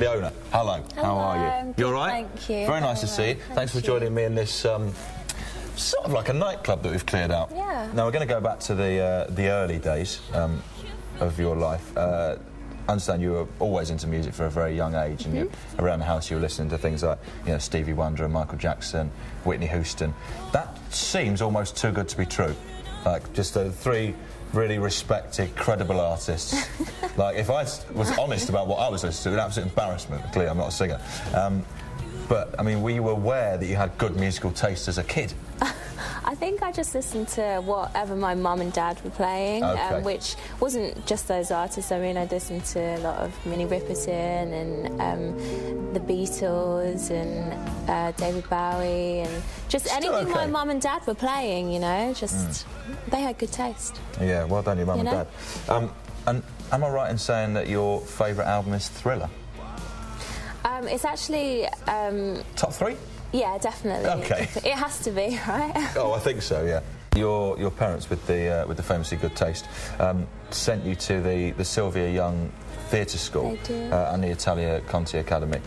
Leona, hello. How are you? You all right? Thank you. Very nice to see you. Thanks for joining me in this sort of like a nightclub that we've cleared out. Yeah. Now we're going to go back to the early days of your life. I understand you were always into music for a very young age, and around the house you were listening to things like, you know, Stevie Wonder and Michael Jackson, Whitney Houston. That seems almost too good to be true. Like, just three really respected, credible artists. Like, if I was honest about what I was listening to, an absolute embarrassment. Clearly, I'm not a singer. But, I mean, were you aware that you had good musical taste as a kid? I think I just listened to whatever my mum and dad were playing, which wasn't just those artists. I mean, I listened to a lot of Minnie Riperton and the Beatles and David Bowie and just anything my mum and dad were playing, you know, just they had good taste. Yeah, well done, your mum and dad. And am I right in saying that your favourite album is Thriller? It's actually... Top 3? Yeah, definitely. Okay. It has to be, right? Oh, I think so, yeah. Your parents, with the famously good taste, sent you to the Sylvia Young Theatre School and the Italia Conti Academy.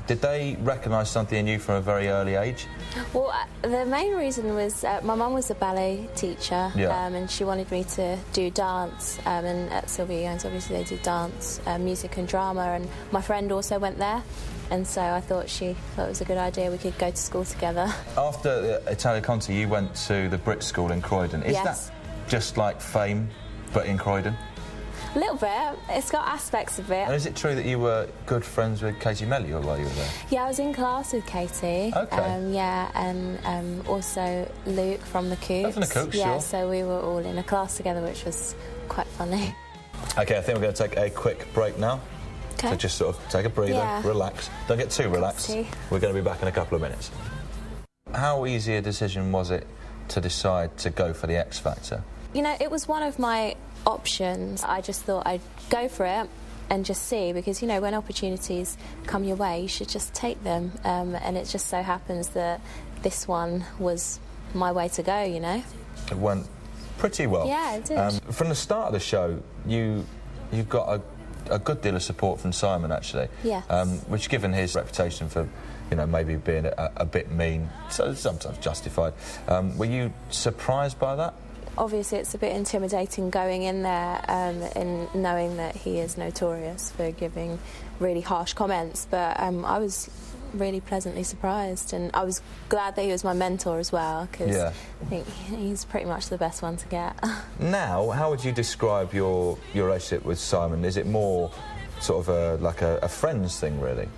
Did they recognise something in you from a very early age? Well, the main reason was my mum was a ballet teacher, and she wanted me to do dance. And at Sylvia Young's, obviously, they did dance, music and drama, and my friend also went there. And so I thought she thought it was a good idea we could go to school together. After Italia Conti, you went to the Brit School in Croydon. Is that just like Fame, but in Croydon? A little bit. It's got aspects of it. And is it true that you were good friends with Katie Mellior while you were there? Yeah, I was in class with Katie. Okay. Yeah, and also Luke from the Coops. Oh, from the Coops, yeah, sure. so we were all in a class together, which was quite funny. OK, I think we're going to take a quick break now. So just sort of take a breather, relax. Don't get too relaxed. We're going to be back in a couple of minutes. How easy a decision was it to decide to go for the X Factor? You know, it was one of my options. I just thought I'd go for it and just see, because, you know, when opportunities come your way, you should just take them. And it just so happens that this one was my way to go, you know. It went pretty well. Yeah, it did. From the start of the show, you got a good deal of support from Simon, actually. Yes. Which, given his reputation for, you know, maybe being a bit mean, so sometimes justified, were you surprised by that? Obviously, it's a bit intimidating going in there and knowing that he is notorious for giving really harsh comments, but I was really pleasantly surprised, and I was glad that he was my mentor as well, because I think he's pretty much the best one to get. Now, how would you describe your relationship with Simon? Is it more sort of like a friends thing, really?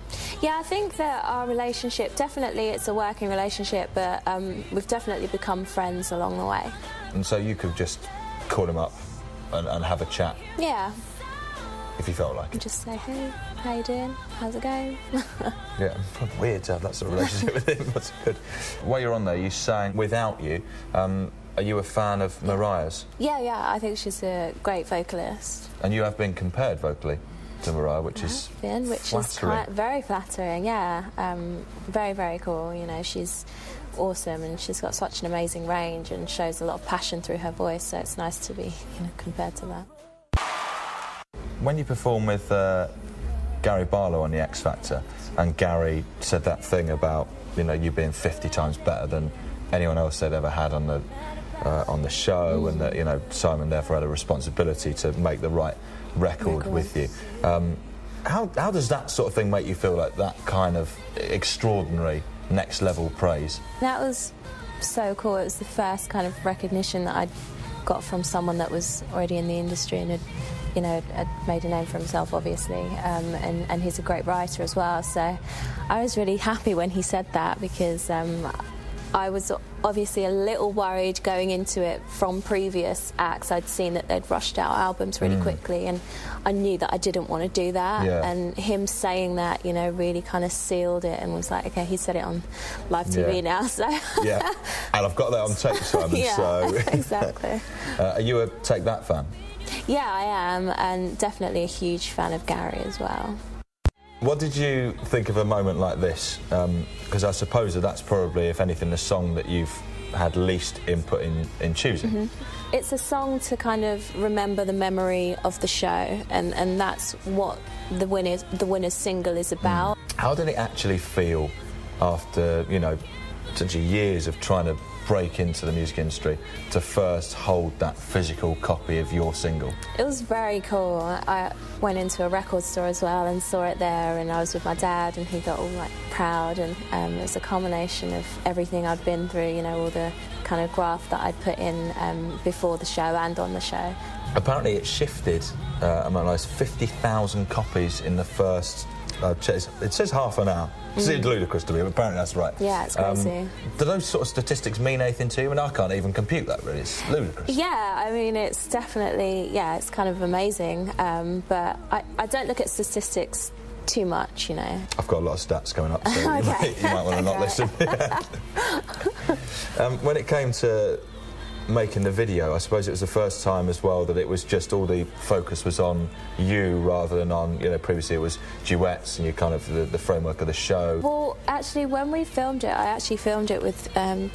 Yeah, I think that our relationship, definitely it's a working relationship, but we've definitely become friends along the way. And so you could just call him up and have a chat? Yeah. If you felt like it? Just say, hey, how you doing? How's it going? Yeah, weird to have that sort of relationship with him. That's good. While you're on there, you sang Without You. Are you a fan of Mariah's? Yeah, I think she's a great vocalist. And you have been compared vocally to Mariah, which is flattering. Very flattering, yeah. Very, very cool. You know, she's awesome, and she's got such an amazing range and shows a lot of passion through her voice, so it's nice to be, you know, compared to that. When you perform with Gary Barlow on the X Factor, and Gary said that thing about, you know, you being 50 times better than anyone else they'd ever had on the show, and that, you know, Simon therefore had a responsibility to make the right record with you. How does that sort of thing make you feel, like that kind of extraordinary next level praise? That was So cool. It was the first kind of recognition that I'd got from someone that was already in the industry and had, you know, had made a name for himself, obviously, and he's a great writer as well. So I was really happy when he said that, because I was obviously a little worried going into it from previous acts. I'd seen that they'd rushed out albums really quickly, and I knew that I didn't want to do that. Yeah. And him saying that, you know, really kind of sealed it, and was like, okay, he said it on live TV now, so... Yeah, and I've got that on tape, Simon, yeah, so... exactly. Are you a Take That fan? Yeah, I am, and definitely a huge fan of Gary as well. What did you think of a moment like this? Because I suppose that's probably, if anything, the song that you've had least input in choosing. It's a song to kind of remember the memory of the show, and that's what the winner's single is about. How did it actually feel after, you know, essentially years of trying to break into the music industry to first hold that physical copy of your single? It was very cool. I went into a record store as well and saw it there, and I was with my dad, and he got all like proud, and it was a combination of everything I'd been through, you know, all the kind of graft that I'd put in before the show and on the show. Apparently it shifted, among those 50,000 copies in the first, it says half an hour. It's ludicrous to me, but apparently that's right. Yeah, it's crazy. Do those sort of statistics mean anything to you? And I can't even compute that, really. It's ludicrous. Yeah, I mean, it's definitely, yeah, it's kind of amazing. But I don't look at statistics too much, you know. I've got a lot of stats coming up, so Okay. you might want to not listen. When it came to making the video, I suppose it was the first time as well that it was just all the focus was on you rather than on, you know, previously it was duets and you kind of the framework of the show. Well, actually, when we filmed it, I actually filmed it with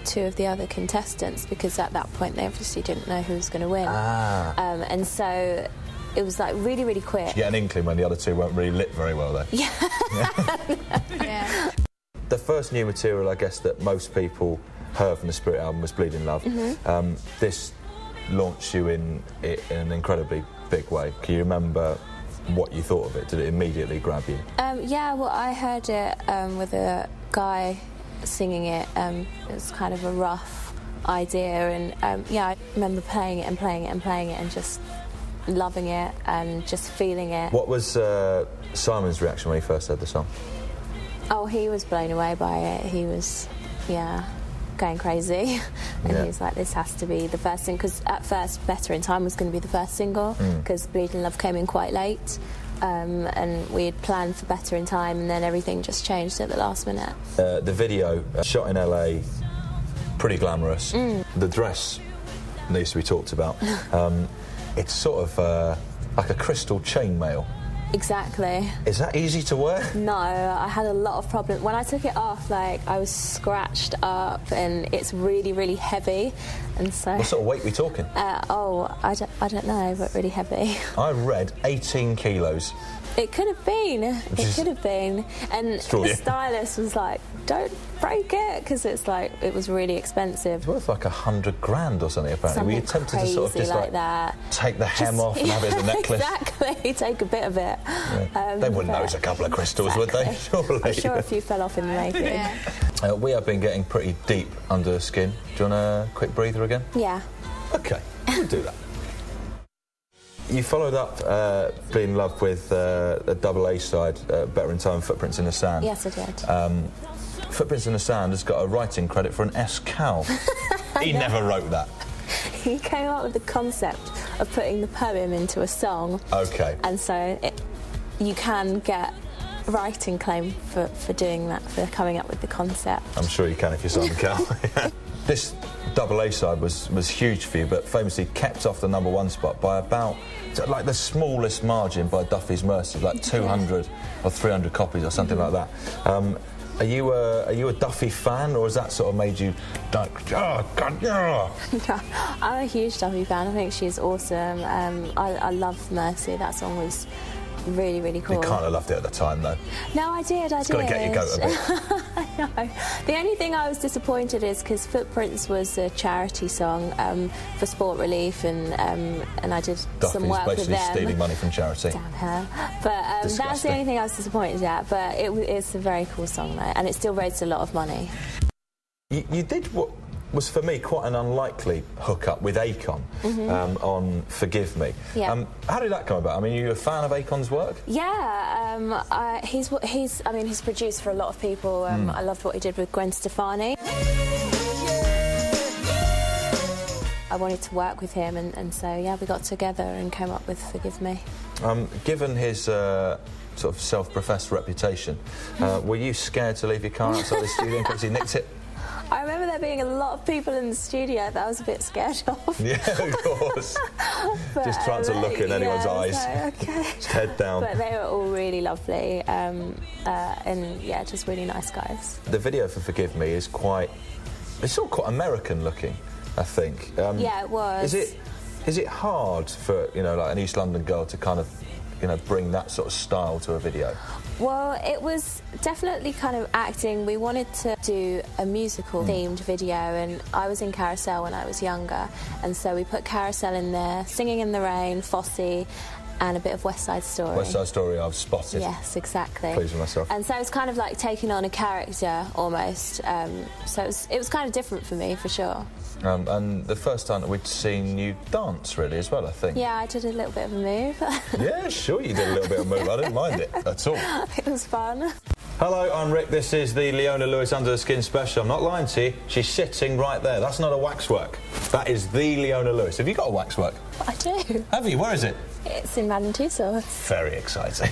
two of the other contestants, because at that point they obviously didn't know who was going to win. And so it was like really, really quick. Did you get an inkling when the other two weren't really lit very well, though? Yeah. Yeah. The first new material, I guess, that most people heard from the Spirit album was Bleeding Love. This launched you in an incredibly big way. Can you remember what you thought of it? Did it immediately grab you? Yeah, well, I heard it with a guy singing it. It was kind of a rough idea, and yeah, I remember playing it and playing it and playing it and just loving it and just feeling it. What was Simon's reaction when he first heard the song? Oh, he was blown away by it. He was, yeah, going crazy. And he was like, this has to be the first thing, because at first Better in Time was going to be the first single, because Bleeding Love came in quite late, and we had planned for Better in Time, and then everything just changed at the last minute. The video, shot in LA, pretty glamorous. The dress needs to be talked about. It's sort of like a crystal chainmail. Exactly. Is that easy to wear? No, I had a lot of problems. When I took it off, like, I was scratched up, and it's really, really heavy, and so... What sort of weight are we talking? I don't know, but really heavy. I read 18 kilos. It could have been. It could have been. And the stylist was like, don't break it, because it's like, it was really expensive. It's worth like $100 grand or something, apparently. Were you tempted to sort of just like that. Take the hem off and have it as a necklace? Exactly, take a bit of it. Yeah. They wouldn't know it's a couple of crystals, would they? Surely. I'm sure a few fell off in the making. Yeah. We have been getting pretty deep under the skin. Do you want a quick breather again? Yeah. OK, we'll do that. You followed up Bleeding Love with a double A side, Better in Time, Footprints in the Sand. Yes, I did. Footprints in the Sand has got a writing credit for an S. Cow. He never wrote that. He came up with the concept of putting the poem into a song. OK. And so you can get writing claim for doing that, for coming up with the concept. I'm sure you can if you're Simon Cowell. This double A side was huge for you, but famously kept off the #1 spot by about, like, the smallest margin by Duffy's Mercy, like 200 or 300 copies or something like that. Are you a Duffy fan, or has that sort of made you like, oh God, no? I'm a huge Duffy fan. I think she's awesome. I love Mercy. That song was really, really cool. You kind of loved it at the time, though. No, I did. It's got to get your goat a bit. I know. The only thing I was disappointed is because Footprints was a charity song for Sport Relief, and I did some work with them. Duffy's basically stealing money from charity. Damn her. But that's the only thing I was disappointed at. But it's a very cool song, though, and it still raised a lot of money. You did what was, for me, quite an unlikely hookup with Akon on Forgive Me. Yeah. How did that come about? I mean, are you a fan of Akon's work? Yeah, he's produced for a lot of people. I loved what he did with Gwen Stefani. I wanted to work with him, and so, yeah, we got together and came up with Forgive Me. Given his sort of self-professed reputation, were you scared to leave your car outside the studio in case he nicked it? I remember there being a lot of people in the studio that I was a bit scared of. Yeah, of course. But, just trying to look in anyone's eyes. Like, okay. Just head down. But they were all really lovely, and yeah, just really nice guys. The video for Forgive Me is quite it's all quite American looking, I think. Yeah, it was. Is it hard for, you know, like an East London girl to kind of, you know, bring that sort of style to a video? Well, it was definitely kind of acting. We wanted to do a musical themed video, and I was in Carousel when I was younger, and so we put Carousel in there, Singing in the Rain, Fosse, and a bit of West Side Story. West Side Story I've spotted. Yes, exactly. Pleased with myself. And so it's kind of like taking on a character almost. So it was kind of different for me, for sure. And the first time that we'd seen you dance, really, as well, I think. Yeah, I did a little bit of a move. Yeah, sure, you did a little bit of a move. I didn't mind it at all. It was fun. Hello, I'm Rick. This is the Leona Lewis Under the Skin special. I'm not lying to you. She's sitting right there. That's not a waxwork. That is the Leona Lewis. Have you got a waxwork? I do. Have you? Where is it? It's in Madame Tussauds. Very exciting.